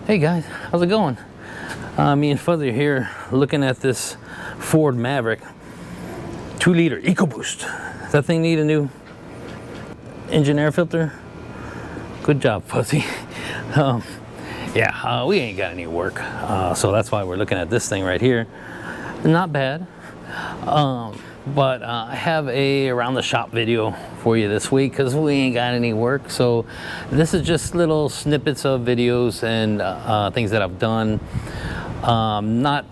Hey guys, how's it going? Me and Fuzzy are here looking at this Ford Maverick 2-liter EcoBoost. Does that thing need a new engine air filter? Good job, Fuzzy. We ain't got any work, so that's why we're looking at this thing right here. Not bad, but I have a around the shop video for you this week because we ain't got any work. So this is just little snippets of videos and things that I've done. Not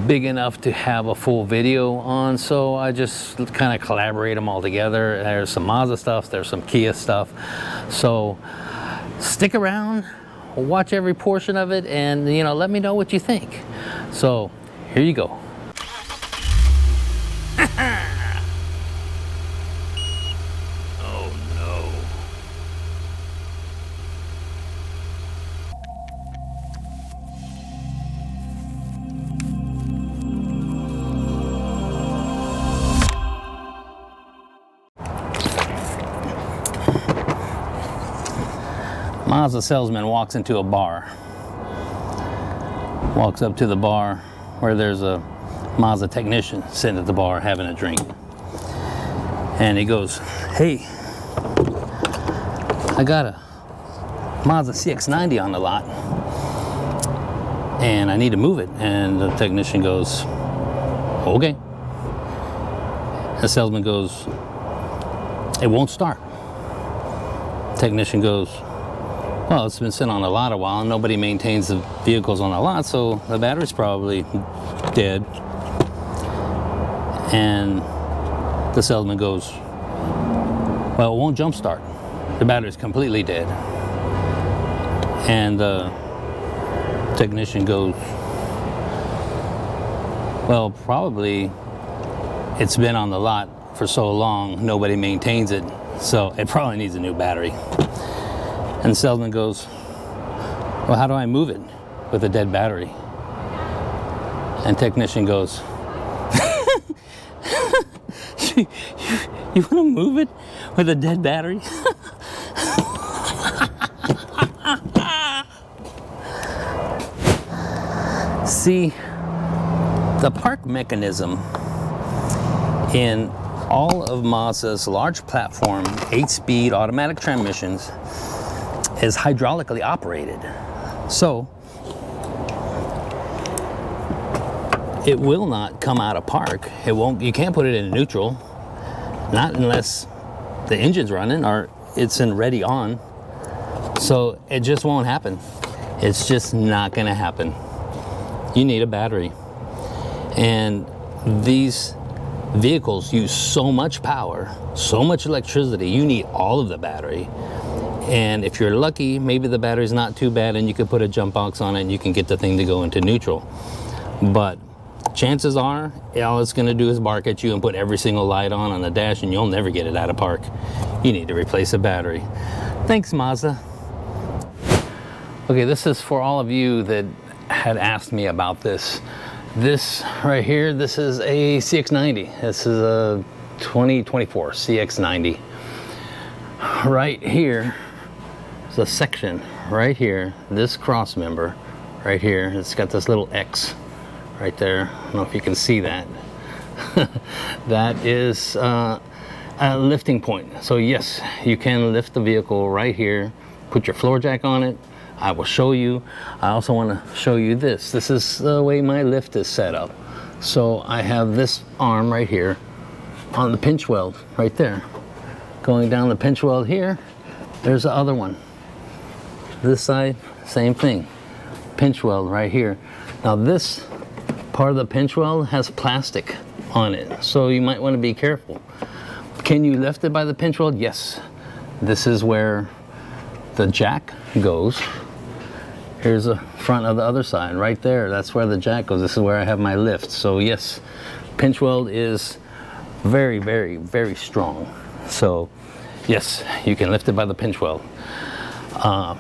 big enough to have a full video on, so I just kind of collaborate them all together. There's some Mazda stuff, there's some Kia stuff, so stick around, watch every portion of it, and let me know what you think. So here you go. Oh no. Mazda salesman walks into a bar. Walks up to the bar where there's a Mazda technician sitting at the bar having a drink. And he goes, "Hey, I got a Mazda CX-90 on the lot and I need to move it." And the technician goes, "Okay." The salesman goes, "It won't start." Technician goes, "Well, it's been sitting on the lot a while and nobody maintains the vehicles on the lot, so the battery's probably dead." And the salesman goes, "Well, it won't jump start. The battery's completely dead." And the technician goes, "Well, probably it's been on the lot for so long, nobody maintains it, so it probably needs a new battery." And the salesman goes, "Well, how do I move it with a dead battery?" And technician goes, You want to move it with a dead battery?" See, the park mechanism in all of Mazda's large platform 8-speed automatic transmissions is hydraulically operated. So it will not come out of park. It won't. You can't put it in neutral, not unless the engine's running or it's in ready on. So it just won't happen. It's just not going to happen. You need a battery, and these vehicles use so much power, so much electricity. You need all of the battery. And if you're lucky, maybe the battery's not too bad and you could put a jump box on it and you can get the thing to go into neutral. But chances are, all it's going to do is bark at you and put every single light on the dash, and you'll never get it out of park. You need to replace a battery. Thanks, Mazda. Okay, this is for all of you that had asked me about this. This right here, this is a CX-90. This is a 2024 CX-90. Right here is a section right here, this cross member right here. It's got this little X right there. I don't know if you can see that. That is a lifting point. So yes, you can lift the vehicle right here, put your floor jack on it. I will show you. I also want to show you this. This is the way my lift is set up. So I have this arm right here on the pinch weld right there. Going down the pinch weld here, there's the other one. This side, same thing. Pinch weld right here. Now this part of the pinch weld has plastic on it, so you might want to be careful. Can you lift it by the pinch weld? Yes. This is where the jack goes. Here's the front of the other side right there. That's where the jack goes. This is where I have my lift. So yes, pinch weld is very, very, very strong. So yes, you can lift it by the pinch weld.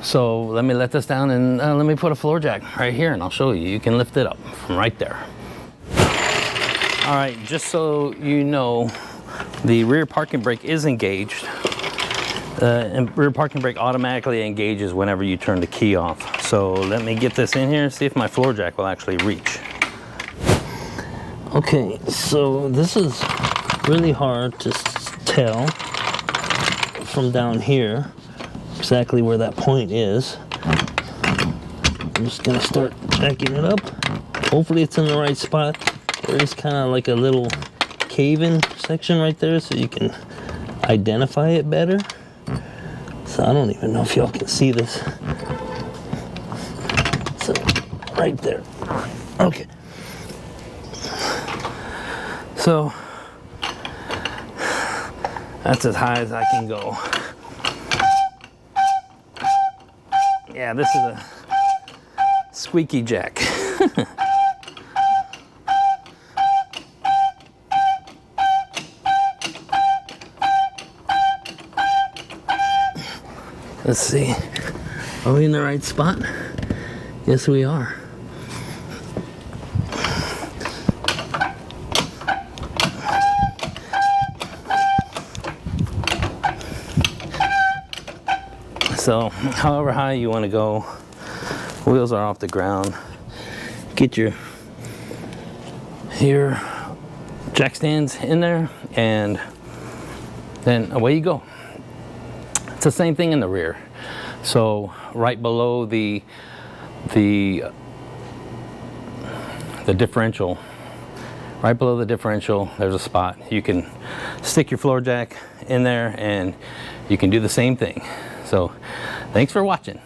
So let me let this down and let me put a floor jack right here and I'll show you. You can lift it up from right there. All right, just so you know, the rear parking brake is engaged. And rear parking brake automatically engages whenever you turn the key off. So let me get this in here, see if my floor jack will actually reach. Okay, so this is really hard to tell from down here exactly where that point is. I'm just gonna start jacking it up. Hopefully it's in the right spot. There is kind of like a little cave-in section right there, so you can identify it better. So I don't even know if y'all can see this. So right there. Okay. So that's as high as I can go. Yeah, this is a squeaky jack. Let's see. Are we in the right spot? Yes, we are. So, however high you want to go, wheels are off the ground. Get your jack stands in there, and then away you go. It's the same thing in the rear. So right below the differential, right below the differential, there's a spot. You can stick your floor jack in there and you can do the same thing. So thanks for watching.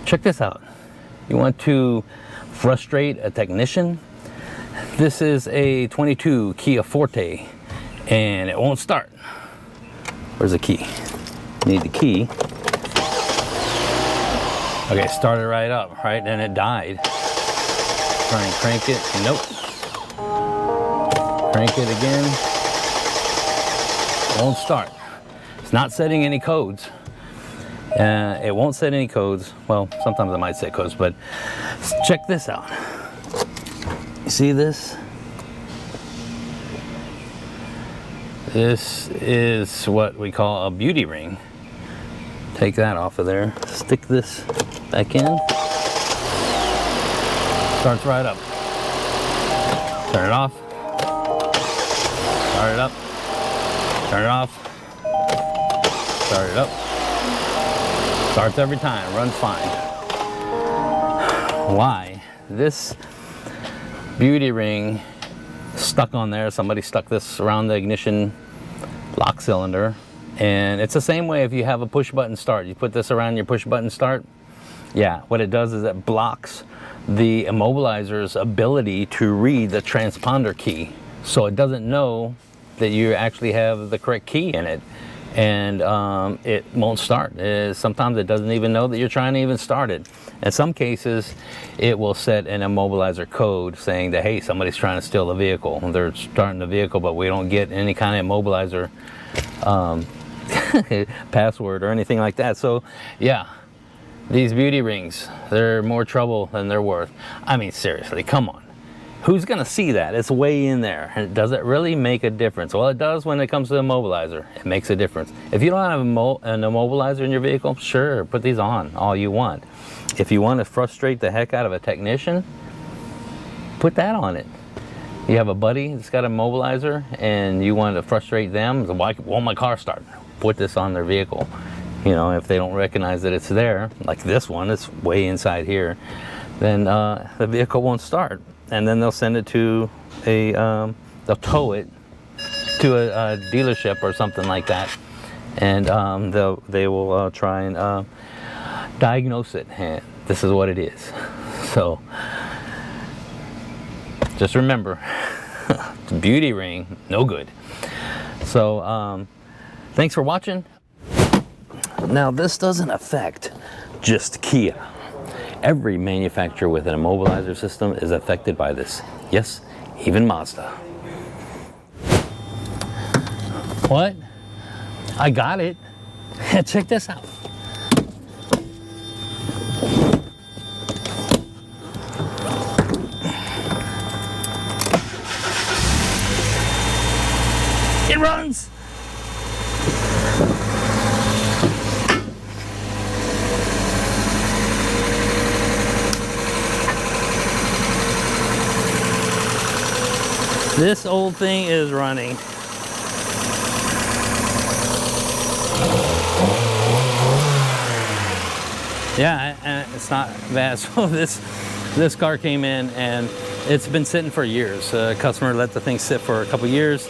Check this out. You want to frustrate a technician? This is a 22 Kia Forte and it won't start. Where's the key? Need the key. Okay, started right up, right? Then it died. Try and crank it. Nope. Crank it again. Won't start. It's not setting any codes. It won't set any codes. Well, sometimes it might set codes, but check this out. You see this? This is what we call a beauty ring. Take that off of there. Stick this back in. Starts right up. Turn it off. Start it up. Turn it off. Start it up. Starts every time. Runs fine. Why? This beauty ring stuck on there. Somebody stuck this around the ignition lock cylinder, and it's the same way if you have a push button start. You put this around your push button start. Yeah, what it does is it blocks the immobilizer's ability to read the transponder key, so it doesn't know that you actually have the correct key in it, and it won't start. Sometimes it doesn't even know that you're trying to even start it. In some cases, it will set an immobilizer code saying that, hey, somebody's trying to steal the vehicle. They're starting the vehicle, but we don't get any kind of immobilizer password or anything like that. So, yeah, these beauty rings, they're more trouble than they're worth. I mean, seriously, come on. Who's gonna see that? It's way in there. And does it really make a difference? Well, it does when it comes to the immobilizer. It makes a difference. If you don't have an immobilizer in your vehicle, sure, put these on all you want. If you want to frustrate the heck out of a technician, put that on it. You have a buddy that's got an immobilizer and you want to frustrate them, so why won't my car start? Put this on their vehicle. You know, if they don't recognize that it's there, like this one, it's way inside here, then the vehicle won't start. And then they'll send it to they'll tow it to a dealership or something like that, and they will try and diagnose it. And this is what it is. So just remember, the beauty ring, no good. So thanks for watching. Now this doesn't affect just Kia. Every manufacturer with an immobilizer system is affected by this. Yes, even Mazda. What? I got it. Check this out. It runs. This old thing is running. Yeah, and it's not bad. So this car came in and it's been sitting for years. A customer let the thing sit for a couple years.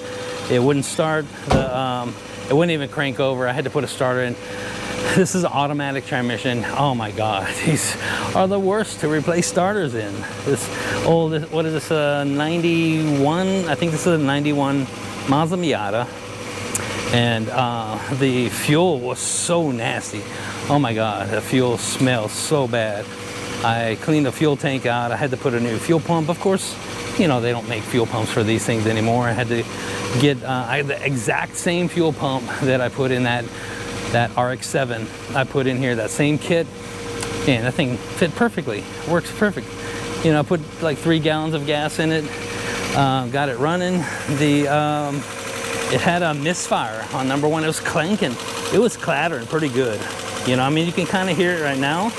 It wouldn't start. It wouldn't even crank over. I had to put a starter in. This is an automatic transmission. Oh my God, these are the worst to replace starters in. This old, what is this, 91? I think this is a 91 Mazda Miata. And the fuel was so nasty. Oh my God, the fuel smells so bad. I cleaned the fuel tank out. I had to put a new fuel pump. Of course, you know, they don't make fuel pumps for these things anymore. I had to get I had the exact same fuel pump that I put in that RX-7. I put in here that same kit, and that thing fit perfectly. Works perfect. You know, I put like 3 gallons of gas in it. Got it running. It had a misfire on number 1. It was clanking. It was clattering pretty good. You know, I mean, you can kind of hear it right now,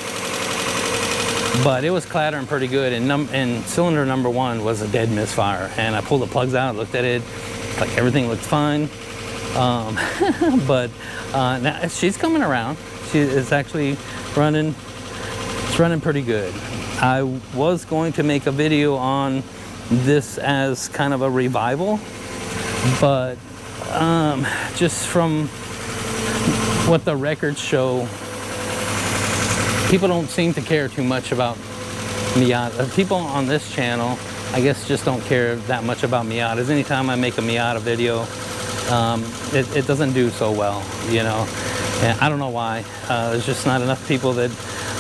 but it was clattering pretty good. And cylinder number 1 was a dead misfire. And I pulled the plugs out, looked at it, like everything looked fine. But now she's coming around. She is actually running. It's running pretty good. I was going to make a video on this as kind of a revival, but just from what the records show, people don't seem to care too much about Miata. People on this channel, I guess, just don't care that much about Miatas. Anytime I make a Miata video, it doesn't do so well, you know. And I don't know why. There's just not enough people that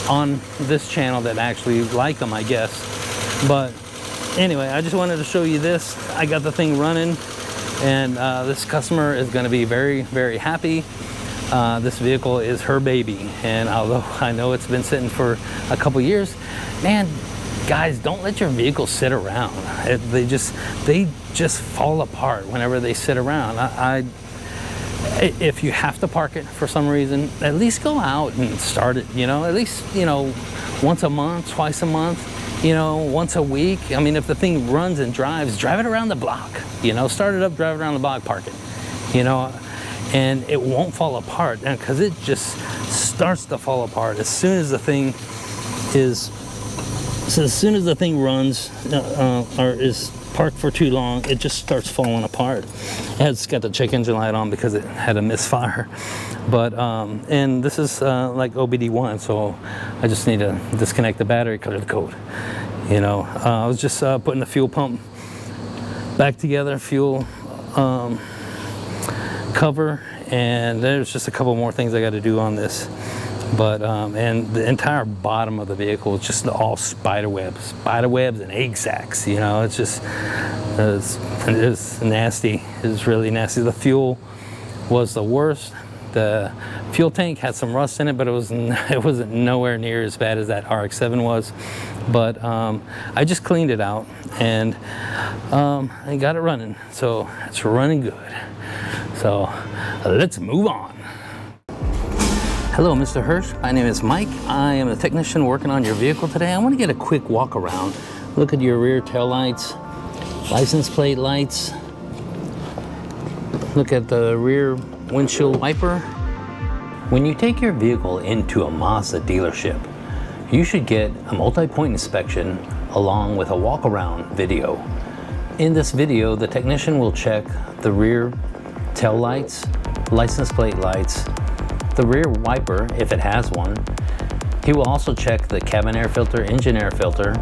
on this channel that actually like them, I guess. But anyway, I just wanted to show you this. I got the thing running, and this customer is going to be very, very happy. This vehicle is her baby, and although I know it's been sitting for a couple years, man, guys, don't let your vehicle sit around. They just fall apart whenever they sit around. If you have to park it for some reason, at least go out and start it, you know, at least, you know, once a month, twice a month, you know, once a week. I mean, if the thing runs and drives, drive it around the block, you know, start it up, drive it around the block, park it, you know, and it won't fall apart, because it just starts to fall apart as soon as the thing is, so as soon as the thing runs or is parked for too long, it just starts falling apart. It's got the check engine light on because it had a misfire. But and this is like OBD1, so I just need to disconnect the battery, color the code. You know, I was just putting the fuel pump back together, fuel cover, and there's just a couple more things I got to do on this. But and the entire bottom of the vehicle is just all spider webs and egg sacs. You know, it's just it's nasty. It's really nasty. The fuel was the worst. The fuel tank had some rust in it, but it wasn't nowhere near as bad as that RX-7 was. But I just cleaned it out, and I got it running. So it's running good. So let's move on. Hello, Mr. Hirsch. My name is Mike. I am a technician working on your vehicle today. I want to get a quick walk around. Look at your rear tail lights, license plate lights. Look at the rear windshield wiper. When you take your vehicle into a Mazda dealership, you should get a multi-point inspection along with a walk around video. In this video, the technician will check the rear tail lights, license plate lights, the rear wiper if it has one. He will also check the cabin air filter, engine air filter,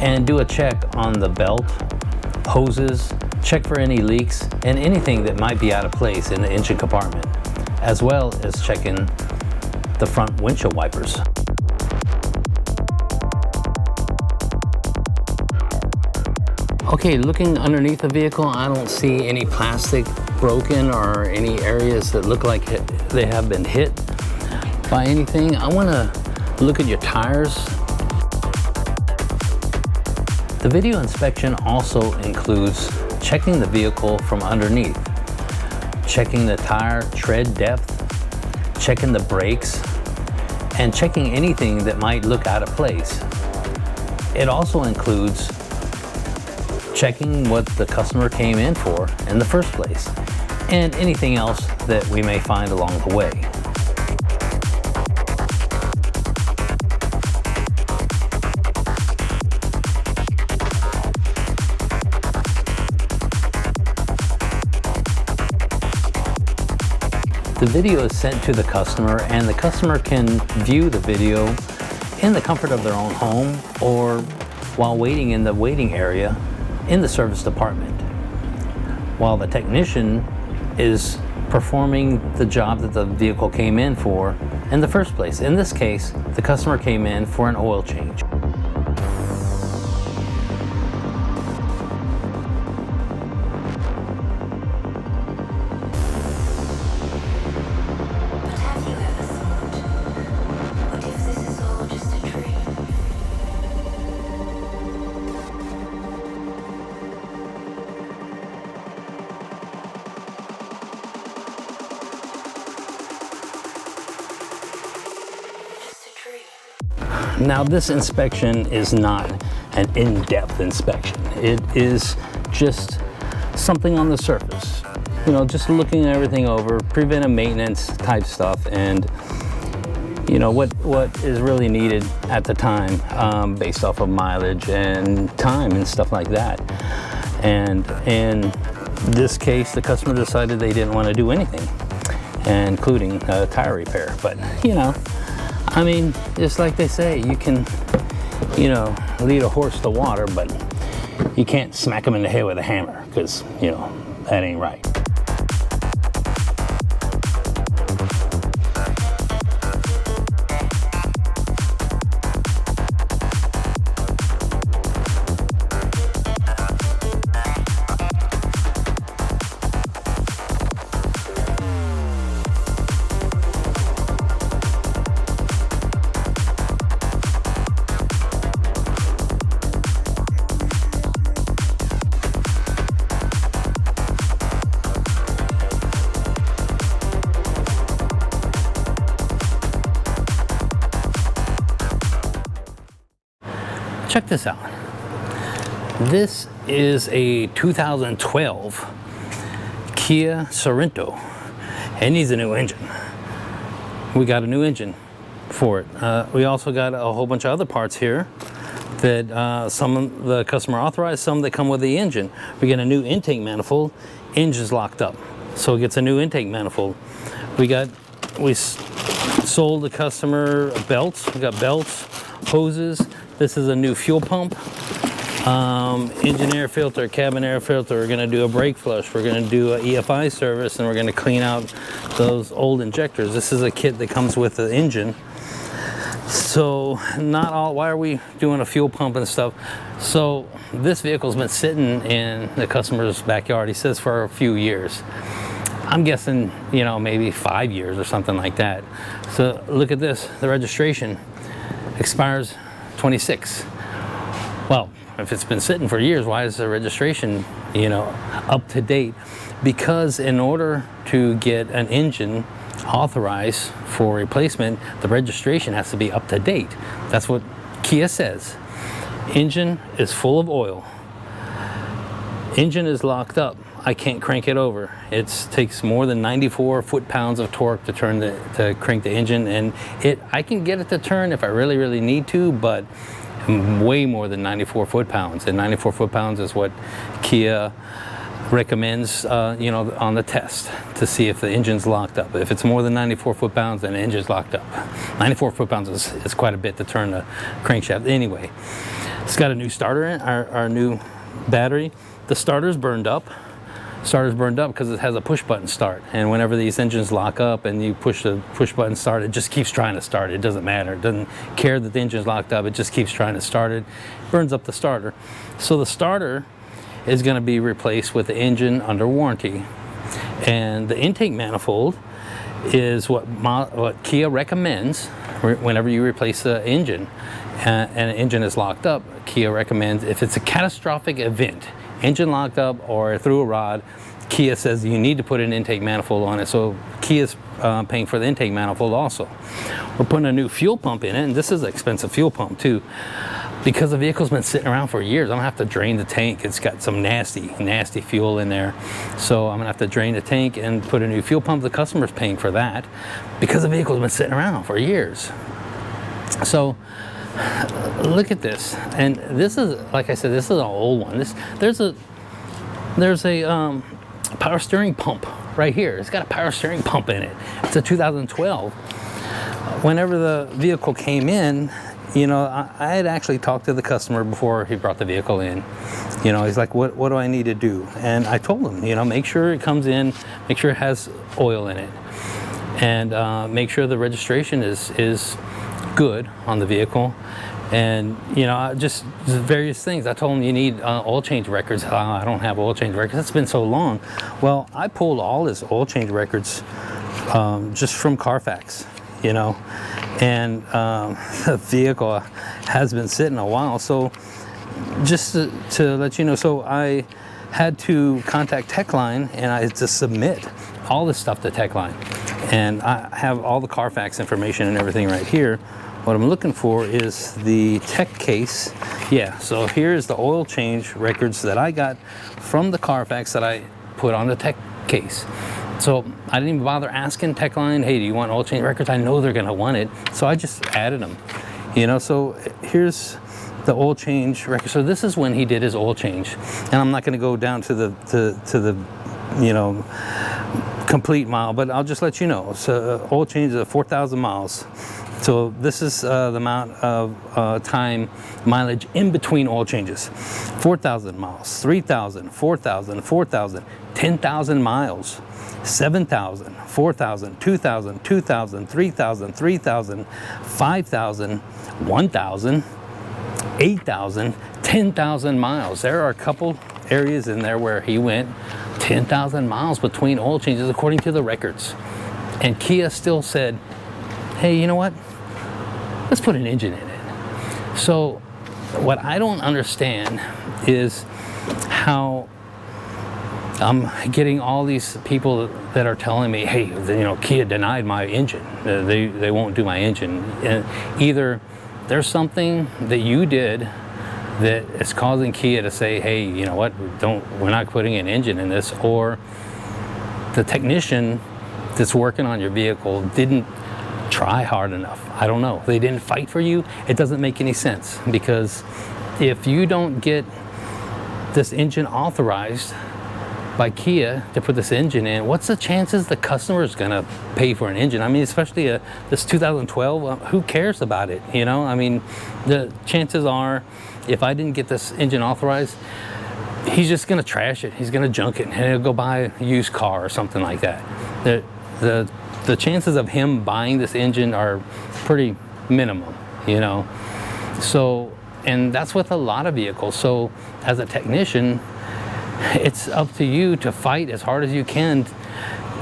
and do a check on the belt, hoses, check for any leaks and anything that might be out of place in the engine compartment, as well as checking the front windshield wipers. Okay, looking underneath the vehicle, I don't see any plastic broken or any areas that look like they have been hit by anything. I want to look at your tires. The video inspection also includes checking the vehicle from underneath, checking the tire tread depth, checking the brakes, and checking anything that might look out of place. It also includes checking what the customer came in for in the first place, and anything else that we may find along the way. The video is sent to the customer, and the customer can view the video in the comfort of their own home or while waiting in the waiting area in the service department, while the technician is performing the job that the vehicle came in for in the first place. In this case, the customer came in for an oil change. Now, this inspection is not an in-depth inspection. It is just something on the surface. You know, just looking everything over, preventive maintenance type stuff, and you know, what is really needed at the time based off of mileage and time and stuff like that. And in this case, the customer decided they didn't want to do anything, including a tire repair. But, you know, I mean, just like they say, you can, you know, lead a horse to water, but you can't smack him in the head with a hammer, because, you know, that ain't right. Check this out. This is a 2012 Kia Sorento. It needs a new engine. We got a new engine for it. We also got a whole bunch of other parts here that some of the customer authorized, some that come with the engine. We get a new intake manifold, engine's locked up, so it gets a new intake manifold. We sold the customer belts. We got belts, hoses. This is a new fuel pump, engine air filter, cabin air filter. We're gonna do a brake flush. We're gonna do a EFI service, and we're gonna clean out those old injectors. This is a kit that comes with the engine. So not all, why are we doing a fuel pump and stuff? So this vehicle's been sitting in the customer's backyard, he says, for a few years. I'm guessing, you know, maybe 5 years or something like that. So look at this, the registration expires 26. Well, if it's been sitting for years, why is the registration, you know, up to date? Because in order to get an engine authorized for replacement, the registration has to be up to date. That's what Kia says. Engine is full of oil. Engine is locked up. I can't crank it over. It takes more than 94 foot-pounds of torque to crank the engine, and I can get it to turn if I really need to, but way more than 94 foot-pounds. And 94 foot-pounds is what Kia recommends, you know, on the test to see if the engine's locked up. If it's more than 94 foot-pounds, then the engine's locked up. 94 foot-pounds is quite a bit to turn the crankshaft. Anyway, it's got a new starter in our new battery. The starter's burned up. Starter's burned up because it has a push button start, and whenever these engines lock up and you push the push button start, it just keeps trying to start. It doesn't matter. It doesn't care that the engine's locked up. It just keeps trying to start it. Burns up the starter. So the starter is going to be replaced with the engine under warranty, and the intake manifold is what Kia recommends whenever you replace the engine and an engine is locked up. Kia recommends, if it's a catastrophic event, engine locked up or through a rod, Kia says you need to put an intake manifold on it. So Kia's paying for the intake manifold also. We're putting a new fuel pump in it, and this is an expensive fuel pump too. because the vehicle's been sitting around for years, I'm gonna have to drain the tank. It's got some nasty fuel in there. So I'm gonna have to drain the tank and put a new fuel pump. The customer's paying for that because the vehicle's been sitting around for years. So look at this. And this is, like I said, this is an old one. There's a power steering pump right here. It's got a power steering pump in it. It's a 2012. Whenever the vehicle came in, you know, I had actually talked to the customer before he brought the vehicle in. You know, he's like, what do I need to do? And I told him, you know, make sure it comes in, make sure it has oil in it, and make sure the registration is good on the vehicle. And, you know, just various things. I told him you need oil change records. I don't have oil change records. It's been so long. Well, I pulled all his oil change records just from Carfax, you know. And the vehicle has been sitting a while. So just to let you know, so I had to contact Techline, and I had to submit all this stuff to Techline. And I have all the Carfax information and everything right here. What I'm looking for is the tech case. Yeah, so here's the oil change records that I got from the Carfax that I put on the tech case. So I didn't even bother asking Techline, hey, do you want oil change records? I know they're gonna want it. So I just added them, you know. So here's the oil change record. So this is when he did his oil change. And I'm not gonna go down to the you know, complete mile, but I'll just let you know. So oil change is 4,000 miles. So this is the amount of time mileage in between oil changes. 4,000 miles, 3,000, 4,000, 4,000, 10,000 miles, 7,000, 4,000, 2,000, 2,000, 3,000, 3,000, 5,000, 1,000, 8,000, 10,000 miles. There are a couple areas in there where he went 10,000 miles between oil changes according to the records. And Kia still said, hey, you know what? Let's put an engine in it. So what I don't understand is how I'm getting all these people that are telling me, hey, you know, Kia denied my engine. They won't do my engine. And either there's something that you did that is causing Kia to say, hey, you know what, we're not putting an engine in this, or the technician that's working on your vehicle didn't try hard enough. I don't know. They didn't fight for you. It doesn't make any sense, because if you don't get this engine authorized by Kia to put this engine in, what's the chances the customer is going to pay for an engine? I mean, especially this 2012, who cares about it? You know, I mean, the chances are, if I didn't get this engine authorized, he's just going to trash it. He's going to junk it, and he'll go buy a used car or something like that. The chances of him buying this engine are pretty minimum, you know. So, and that's with a lot of vehicles. So as a technician, it's up to you to fight as hard as you can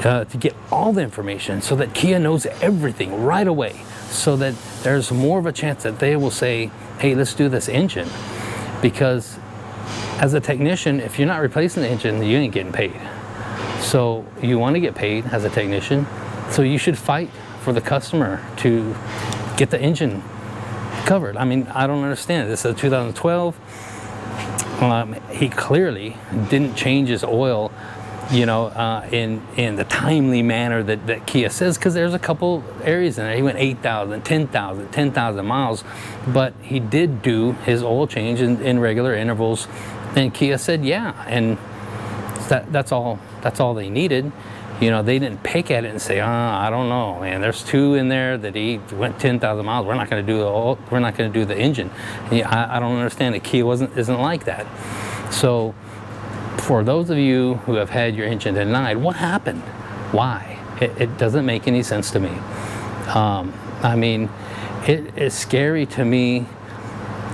to get all the information so that Kia knows everything right away, so that there's more of a chance that they will say, hey, let's do this engine. Because as a technician, if you're not replacing the engine, you ain't getting paid. So you want to get paid as a technician, so you should fight for the customer to get the engine covered. I mean, I don't understand. This is a 2012. He clearly didn't change his oil, you know, in the timely manner that Kia says, because there's a couple areas in there. He went 8,000, 10,000, 10,000 miles, but he did do his oil change in regular intervals, and Kia said, yeah, and that's all they needed. You know, they didn't pick at it and say, I don't know, man. There's two in there that he went 10,000 miles. We're not going to do the engine. Yeah, I don't understand that Kia isn't like that. So, for those of you who have had your engine denied, what happened? Why? It doesn't make any sense to me. I mean, it is scary to me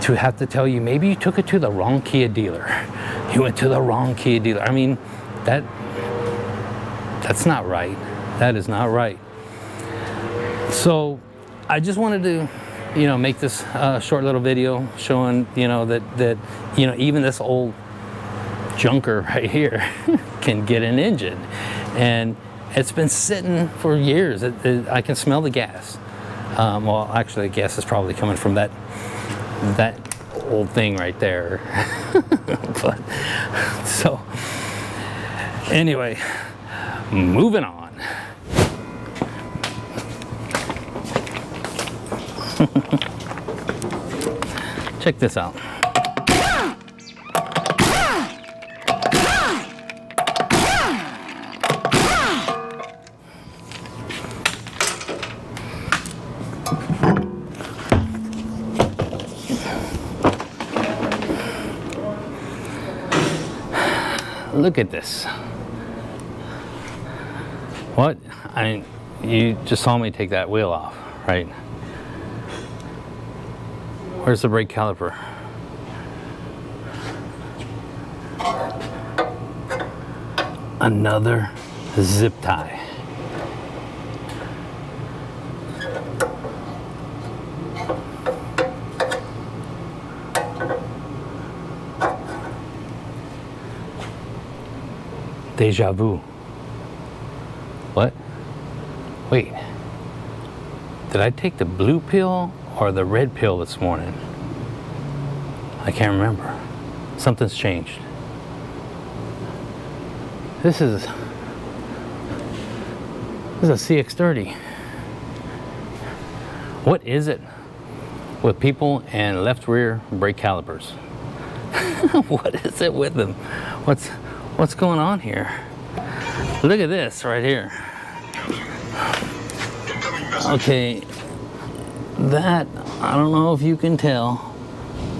to have to tell you, maybe you took it to the wrong Kia dealer. You went to the wrong Kia dealer. I mean, that's not right. That is not right. So I just wanted to, you know, make this short little video showing, you know, that you know, even this old junker right here can get an engine, and it's been sitting for years. I can smell the gas. Well, actually, the gas is probably coming from that old thing right there. But, so anyway, moving on. Check this out. Look at this. What? You just saw me take that wheel off, right? Where's the brake caliper? Another zip tie. Deja vu. What? Wait. Did I take the blue pill or the red pill this morning? I can't remember. Something's changed. This is a CX-30. What is it with people and left rear brake calipers? What is it with them? What's going on here? Look at this right here. Okay, that, I don't know if you can tell,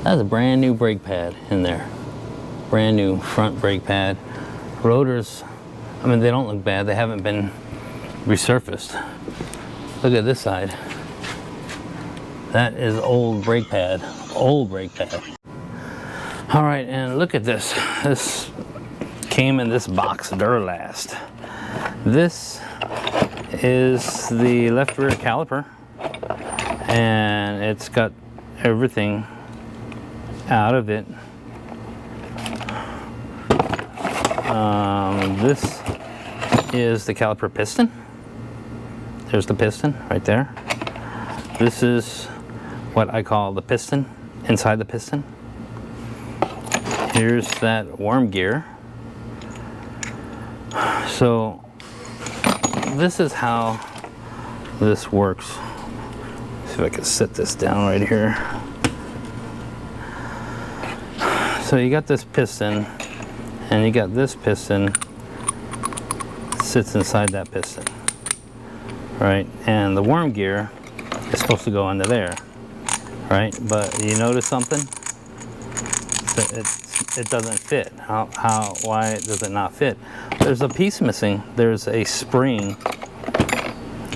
that's a brand new brake pad in there. Brand new front brake pad. Rotors, I mean, they don't look bad. They haven't been resurfaced. Look at this side. That is old brake pad. Old brake pad. All right, and look at this. This came in this box, Duralast. This is the left rear caliper, and it's got everything out of it. This is the caliper piston. There's the piston right there. This is what I call the piston, inside the piston. Here's that worm gear. So this is how this works. See if I can set this down right here. So you got this piston, and you got this piston sits inside that piston, right? And the worm gear is supposed to go under there, right? But you notice something? It doesn't fit. Why does it not fit? There's a piece missing. There's a spring.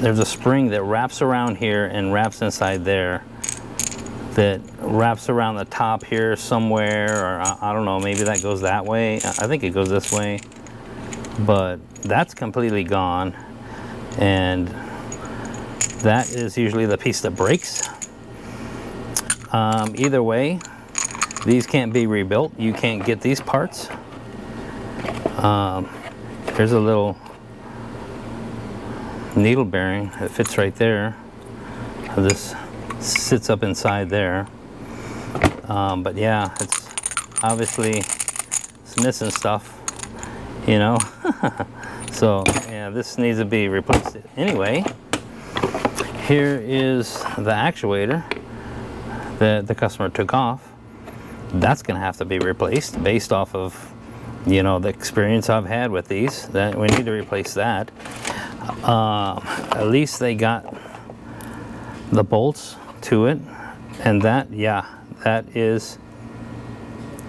There's a spring that wraps around here and wraps inside there, that wraps around the top here somewhere, or I don't know, maybe that goes that way. I think it goes this way, but that's completely gone, and that is usually the piece that breaks. Either way, these can't be rebuilt. You can't get these parts. There's a little needle bearing that fits right there. This sits up inside there. But yeah, it's obviously it's missing stuff, you know. So yeah, this needs to be replaced. Anyway, here is the actuator that the customer took off. That's gonna have to be replaced based off of, you know, the experience I've had with these. That we need to replace that. At least they got the bolts to it, and that, yeah, that is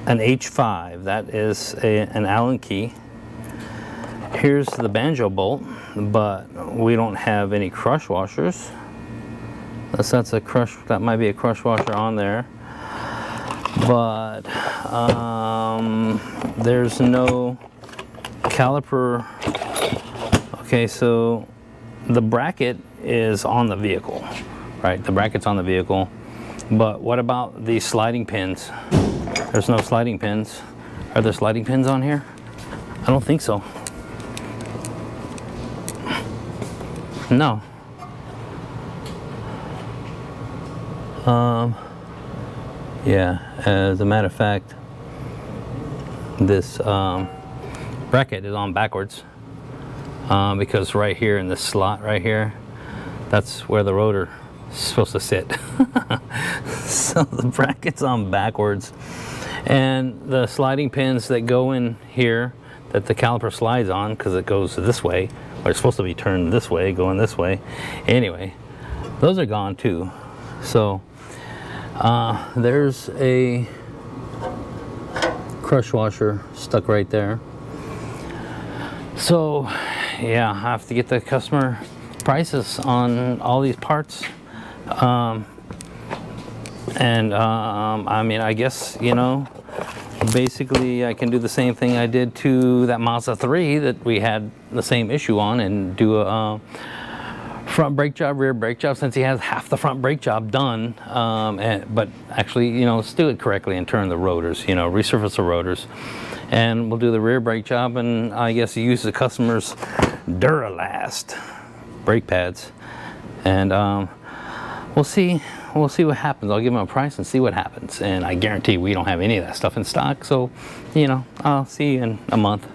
an H5. That is an Allen key. Here's the banjo bolt, but we don't have any crush washers. That's a crush. That might be a crush washer on there, but there's no caliper. Okay, so the bracket is on the vehicle, right? The bracket's on the vehicle, but what about the sliding pins? There's no sliding pins. Are there sliding pins on here? I don't think so. No. Yeah, as a matter of fact, this bracket is on backwards because right here in this slot right here, that's where the rotor is supposed to sit. So the bracket's on backwards, and the sliding pins that go in here that the caliper slides on, because it goes this way, or it's supposed to be turned this way, going this way. Anyway, those are gone too. So there's a crush washer stuck right there. So yeah, I have to get the customer prices on all these parts. I mean, I guess, you know, basically I can do the same thing I did to that Mazda 3 that we had the same issue on, and do a front brake job, rear brake job, since he has half the front brake job done, but actually, you know, let's do it correctly and turn the rotors, you know, resurface the rotors, and we'll do the rear brake job, and I guess use the customer's Duralast brake pads, and we'll see what happens. I'll give him a price and see what happens, and I guarantee we don't have any of that stuff in stock, so, you know, I'll see you in a month,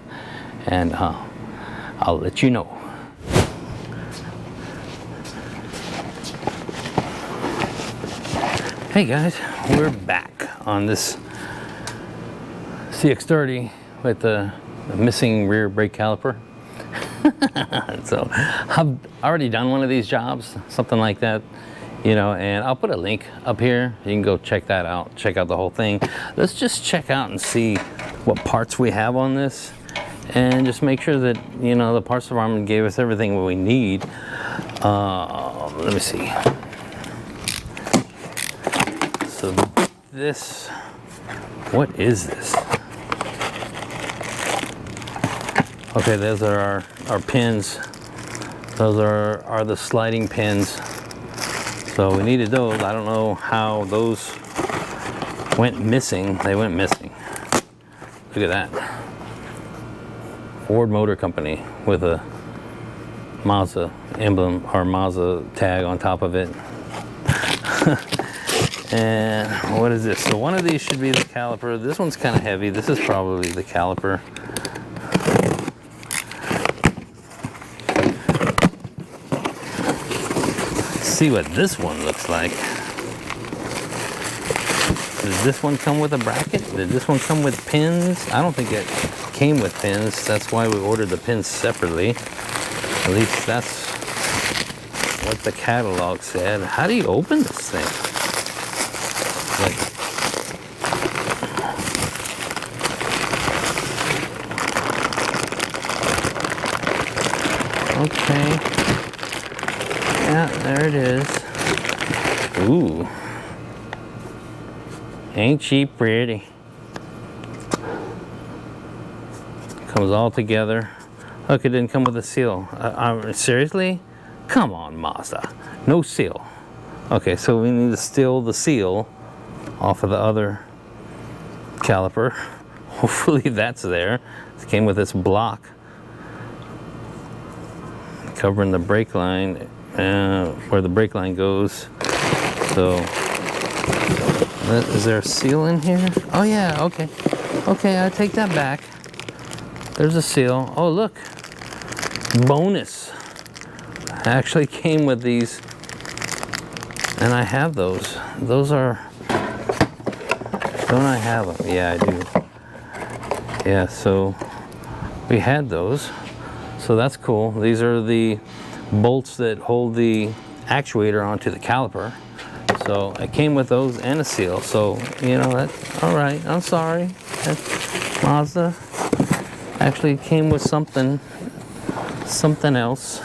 and I'll let you know. Hey guys, we're back on this CX-30 with the missing rear brake caliper. So I've already done one of these jobs, something like that, you know, and I'll put a link up here. You can go check that out, check out the whole thing. Let's just check out and see what parts we have on this, and just make sure that, you know, the parts department gave us everything we need. Let me see. So this, what is this? Okay, those are our pins. Those are the sliding pins. So we needed those. I don't know how those went missing. They went missing. Look at that. Ford Motor Company with a Mazda emblem or Mazda tag on top of it. And what is this? So one of these should be the caliper. This one's kind of heavy. This is probably the caliper. Let's see what this one looks like. Does this one come with a bracket? Did this one come with pins? I don't think it came with pins. That's why we ordered the pins separately. At least that's what the catalog said. How do you open this thing? Like, okay. Yeah, there it is. Ooh. Ain't she pretty? Comes all together. Look, it didn't come with a seal. Seriously? Come on, Mazda. No seal. Okay, so we need to steal the seal off of the other caliper. Hopefully that's there. It came with this block covering the brake line, where the brake line goes. So, is there a seal in here? Oh yeah, okay. Okay, I take that back. There's a seal. Oh look, bonus. I actually came with these, and I have those. Those are, don't I have them? Yeah, I do. Yeah, so we had those. So that's cool. These are the bolts that hold the actuator onto the caliper. So I came with those and a seal. So, you know, that's all right. I'm sorry. That Mazda actually came with something else.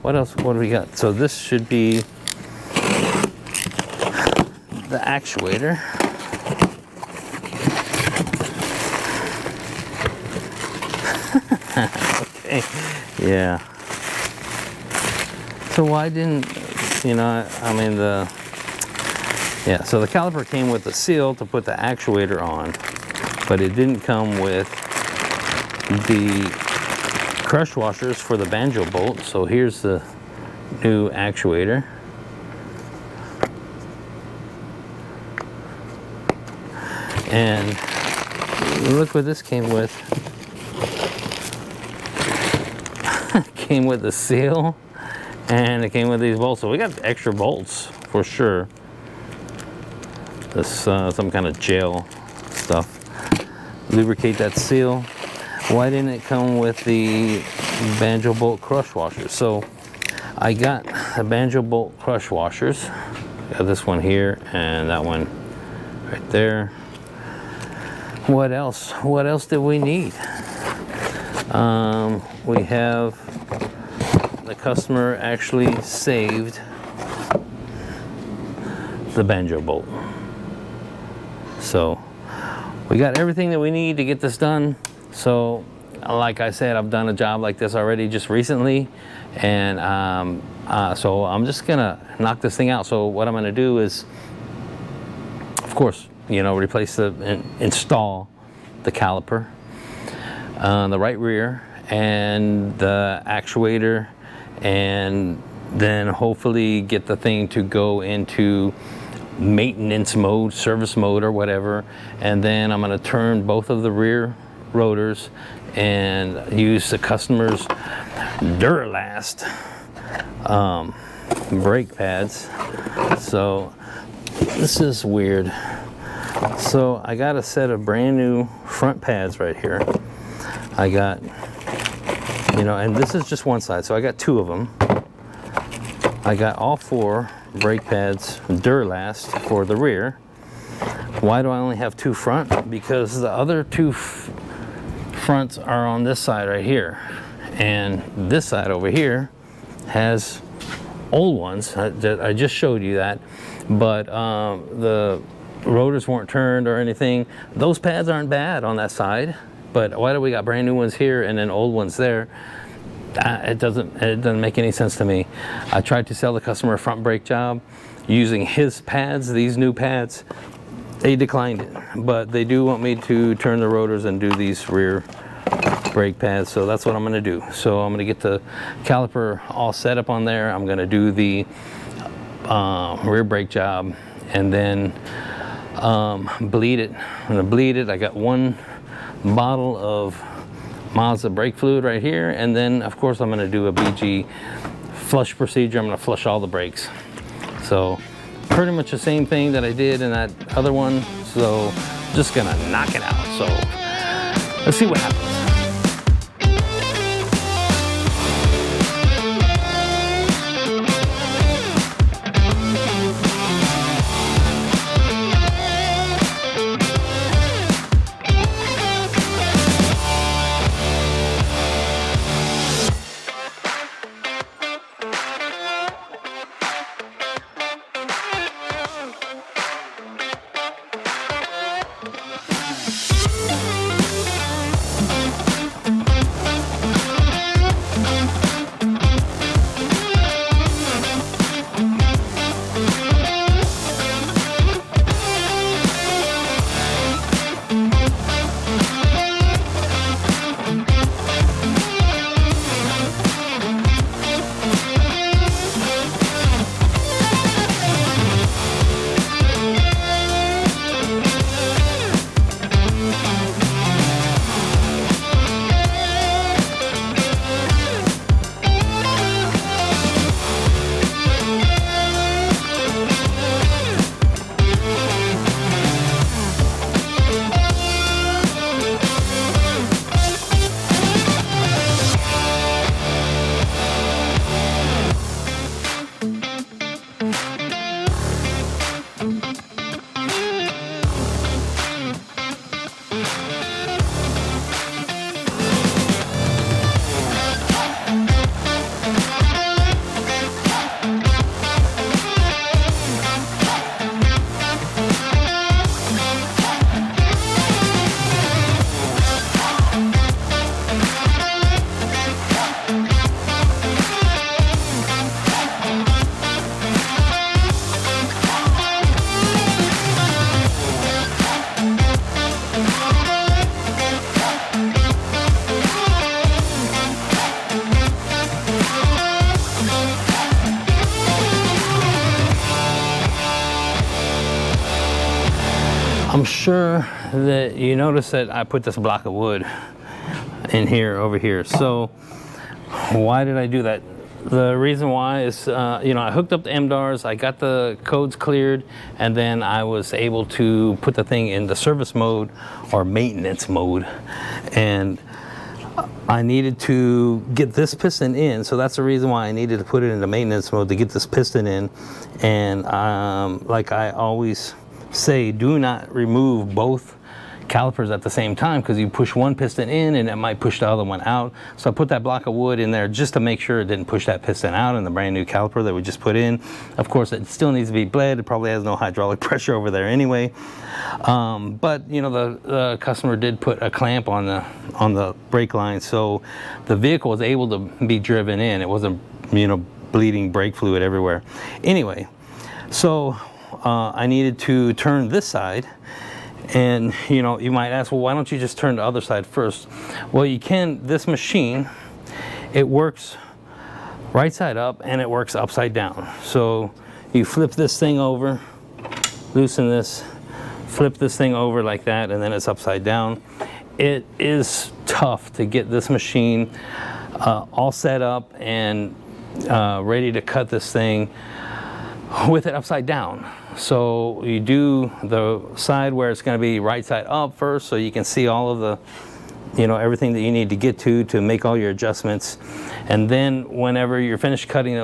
What else? What do we got? So this should be the actuator. Okay, yeah. So why didn't, you know, I mean yeah, so the caliper came with the seal to put the actuator on, but it didn't come with the crush washers for the banjo bolt. So here's the new actuator. And look what this came with. Came with the seal, and it came with these bolts. So we got extra bolts for sure. This some kind of gel stuff. Lubricate that seal. Why didn't it come with the banjo bolt crush washers? So I got the banjo bolt crush washers. Got this one here and that one right there. What else? What else did we need? We have the customer actually saved the banjo bolt. So we got everything that we need to get this done. So like I said, I've done a job like this already just recently, and so I'm just gonna knock this thing out. So what I'm gonna do is, of course, you know, replace install the caliper, the right rear, and the actuator, and then hopefully get the thing to go into maintenance mode, service mode, or whatever. And then I'm going to turn both of the rear rotors and use the customer's Duralast brake pads. So this is weird. So I got a set of brand new front pads right here. I got, you know, and this is just one side, so I got two of them. I got all four brake pads Duralast for the rear. Why do I only have two front? Because the other two fronts are on this side right here, and this side over here has old ones. I just showed you that, but the rotors weren't turned or anything. Those pads aren't bad on that side, but why do we got brand new ones here and then old ones there? It doesn't make any sense to me. I tried to sell the customer a front brake job using his pads, these new pads. They declined it, but they do want me to turn the rotors and do these rear brake pads, so that's what I'm going to do. So I'm going to get the caliper all set up on there. I'm going to do the rear brake job, and then bleed it. I'm going to bleed it. I got one bottle of Mazda brake fluid right here, and then of course I'm going to do a BG flush procedure. I'm going to flush all the brakes. So pretty much the same thing that I did in that other one, so just gonna knock it out. So let's see what happens. I'm sure that you notice that I put this block of wood in here, over here. So why did I do that? The reason why is, you know, I hooked up the MDARs, I got the codes cleared, and then I was able to put the thing in the service mode or maintenance mode. And I needed to get this piston in, so that's the reason why I needed to put it into maintenance mode, to get this piston in. And like I always say, do not remove both calipers at the same time, because you push one piston in and it might push the other one out. So I put that block of wood in there just to make sure it didn't push that piston out in the brand new caliper that we just put in. Of course, it still needs to be bled. It probably has no hydraulic pressure over there anyway. But you know, the customer did put a clamp on the brake line, so the vehicle was able to be driven in. It wasn't, you know, bleeding brake fluid everywhere. Anyway, so I needed to turn this side. And you know, you might ask, well, why don't you just turn the other side first? Well, you can. This machine, it works right side up and it works upside down. So you flip this thing over, loosen this, flip this thing over like that, and then it's upside down. It is tough to get this machine all set up and ready to cut this thing with it upside down. So you do the side where it's going to be right side up first, so you can see all of the, you know, everything that you need to get to make all your adjustments. And then whenever you're finished cutting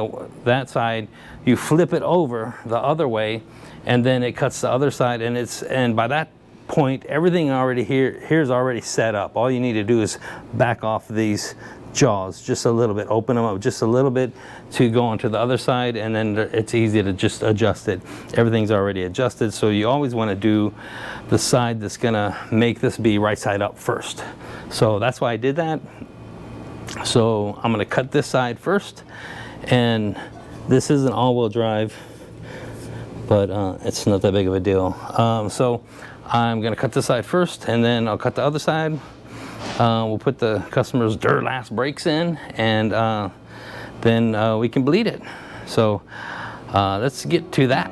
that side, you flip it over the other way, and then it cuts the other side. And by that point, everything already here's already set up. All you need to do is back off these jaws just a little bit, open them up just a little bit to go onto the other side, and then it's easy to just adjust it. Everything's already adjusted, so you always want to do the side that's gonna make this be right side up first. So that's why I did that. So I'm gonna cut this side first, and this is an all-wheel drive, but it's not that big of a deal. So I'm gonna cut this side first, and then I'll cut the other side. We'll put the customer's Durlast brakes in, and then we can bleed it. So let's get to that.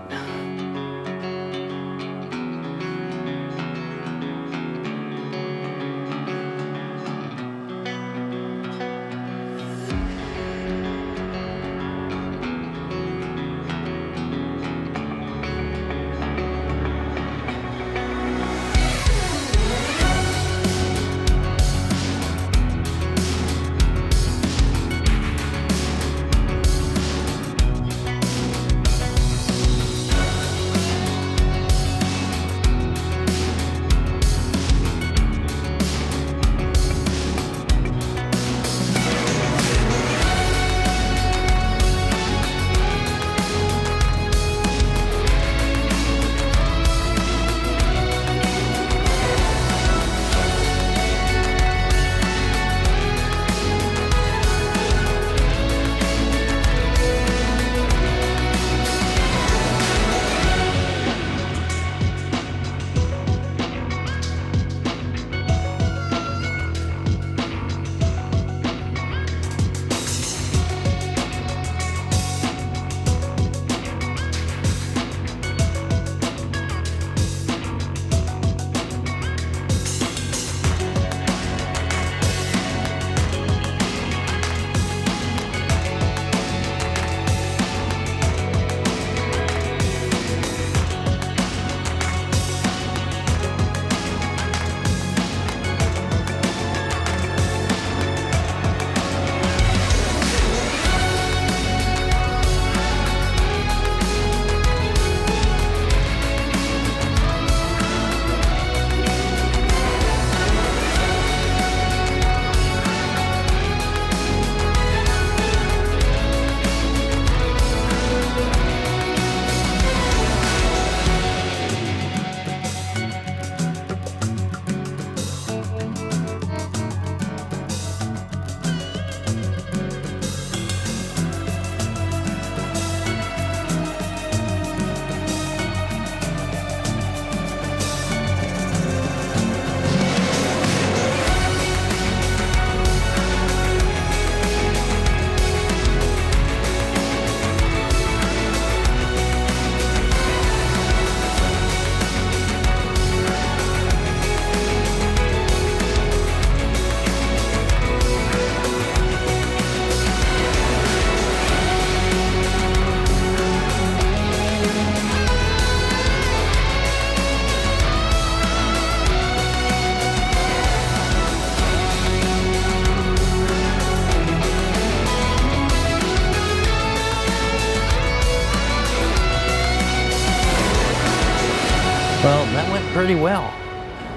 Well, that went pretty well.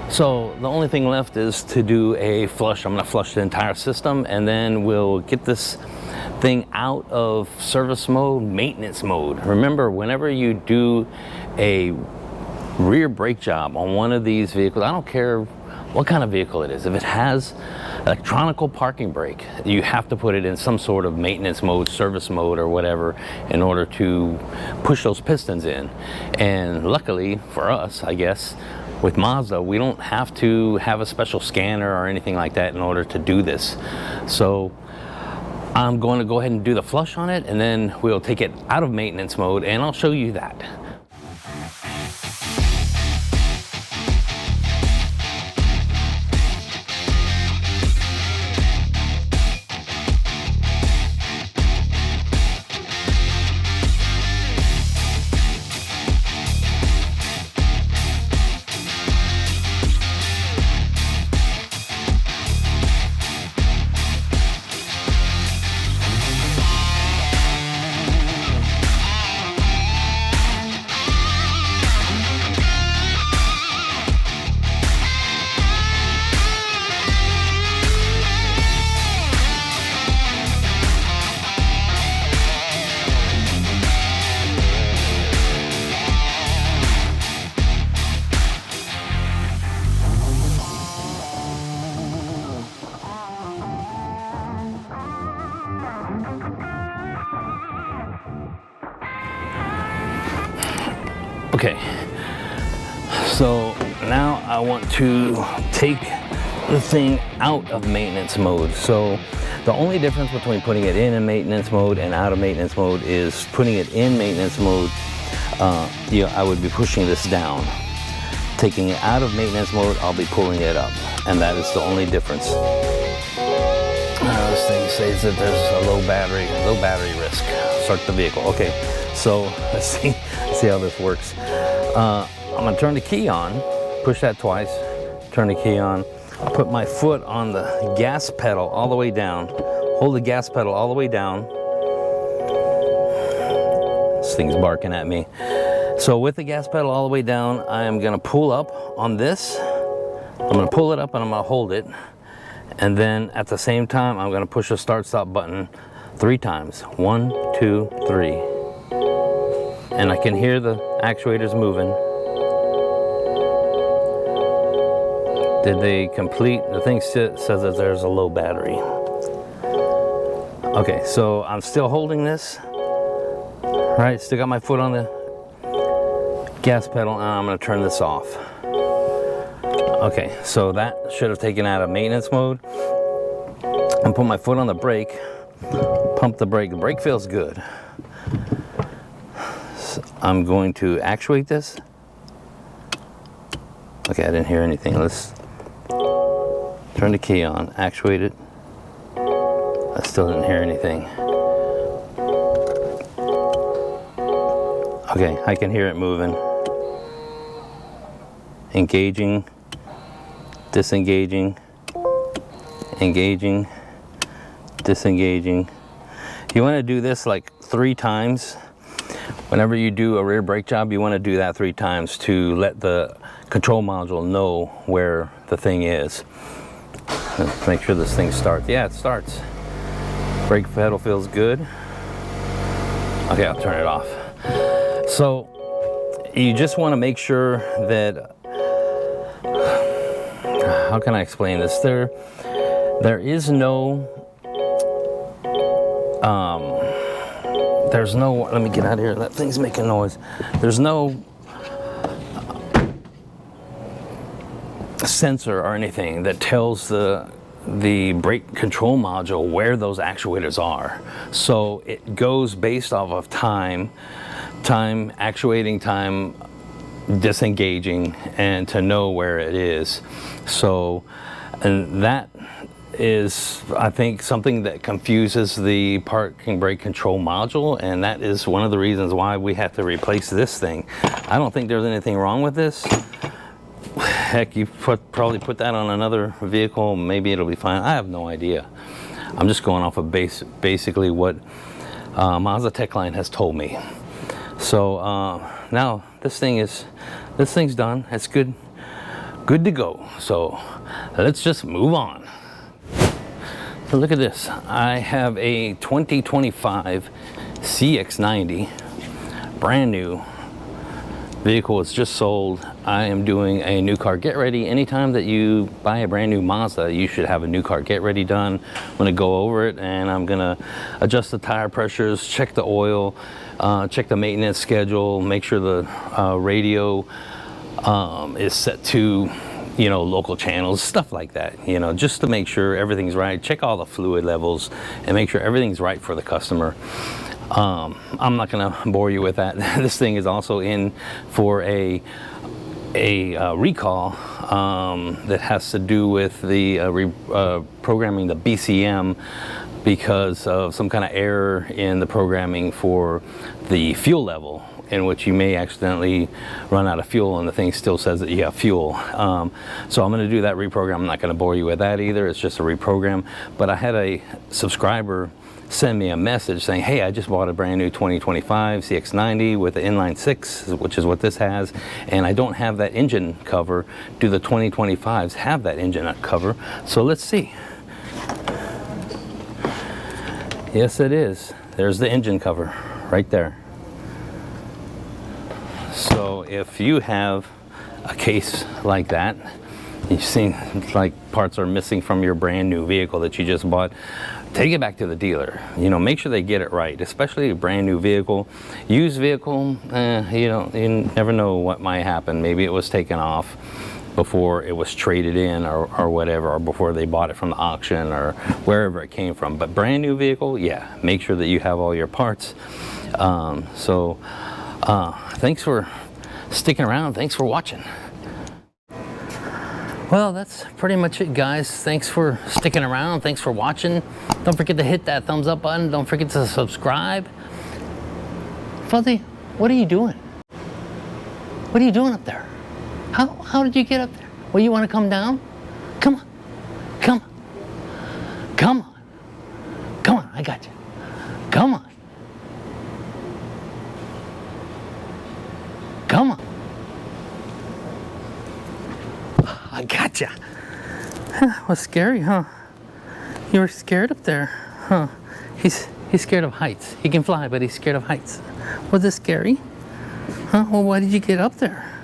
So the only thing left is to do a flush. I'm gonna flush the entire system, and then we'll get this thing out of service mode, maintenance mode. Remember, whenever you do a rear brake job on one of these vehicles, I don't care what kind of vehicle it is, if it has electronical parking brake, you have to put it in some sort of maintenance mode, service mode, or whatever, in order to push those pistons in. And luckily for us, I guess, with Mazda, we don't have to have a special scanner or anything like that in order to do this. So I'm going to go ahead and do the flush on it, and then we'll take it out of maintenance mode, and I'll show you that. Okay, so now I want to take the thing out of maintenance mode. So the only difference between putting it in maintenance mode and out of maintenance mode is putting it in maintenance mode, I would be pushing this down. Taking it out of maintenance mode, I'll be pulling it up, and that is the only difference. This thing says that there's a low battery risk. Start the vehicle. Okay, so let's see how this works. I'm gonna turn the key on, push that twice, turn the key on, put my foot on the gas pedal all the way down, hold the gas pedal all the way down. This thing's barking at me. So with the gas pedal all the way down, I am gonna pull up on this. I'm gonna pull it up and I'm gonna hold it. And then at the same time, I'm gonna push the start stop button 3 times. 1, 2, 3. And I can hear the actuators moving. Did they complete? The thing says that there's a low battery. Okay, so I'm still holding this. Right, still got my foot on the gas pedal, and I'm gonna turn this off. Okay, so that should have taken out of maintenance mode. And put my foot on the brake, pump the brake. The brake feels good. So I'm going to actuate this. Okay, I didn't hear anything. Let's turn the key on, actuate it. I still didn't hear anything. Okay, I can hear it moving. Engaging, disengaging, engaging, disengaging. You want to do this like 3 times. Whenever you do a rear brake job, you want to do that 3 times to let the control module know where the thing is. Let's make sure this thing starts. Yeah, it starts. Brake pedal feels good. Okay, I'll turn it off. So you just want to make sure that, how can I explain this? There is no, let me get out of here, that thing's making noise. There's no sensor or anything that tells the brake control module where those actuators are. So it goes based off of time, actuating time, disengaging, and to know where it is. So, and that is, I think, something that confuses the parking brake control module, and that is one of the reasons why we have to replace this thing. I don't think there's anything wrong with this. Heck, you probably put that on another vehicle, maybe it'll be fine. I have no idea. I'm just going off of basically what Mazda Tech Line has told me. So now this thing is this thing's done. It's good to go. So let's just move on. So look at this. I have a 2025 CX-90, brand new vehicle. It's just sold. I am doing a new car get ready. Anytime that you buy a brand new Mazda, you should have a new car get ready done. I'm gonna go over it and I'm gonna adjust the tire pressures, check the oil, check the maintenance schedule, make sure the radio is set to, you know, local channels, stuff like that, you know, just to make sure everything's right. Check all the fluid levels and make sure everything's right for the customer. I'm not gonna bore you with that. This thing is also in for a recall that has to do with the programming the BCM because of some kind of error in the programming for the fuel level, in which you may accidentally run out of fuel and the thing still says that you have fuel. So I'm gonna do that reprogram. I'm not gonna bore you with that either. It's just a reprogram. But I had a subscriber send me a message saying, hey, I just bought a brand new 2025 CX-90 with an inline 6, which is what this has, and I don't have that engine cover. Do the 2025s have that engine cover? So let's see. Yes, it is. There's the engine cover right there. So if you have a case like that, you've seen like parts are missing from your brand new vehicle that you just bought, take it back to the dealer. You know, make sure they get it right, especially a brand new vehicle. Used vehicle, you never know what might happen. Maybe it was taken off before it was traded in or whatever, or before they bought it from the auction or wherever it came from. But brand new vehicle, yeah, make sure that you have all your parts. Thanks for sticking around. Thanks for watching. Well, that's pretty much it, guys. Thanks for sticking around. Thanks for watching. Don't forget to hit that thumbs up button. Don't forget to subscribe. Fuzzy, what are you doing? What are you doing up there? How did you get up there? Well, you want to come down? Come on. Come on. Come on. Come on, I got you. Come on. Come on. I gotcha. That was scary, huh? You were scared up there, huh? He's scared of heights. He can fly, but he's scared of heights. Was it scary? Huh? Well, why did you get up there?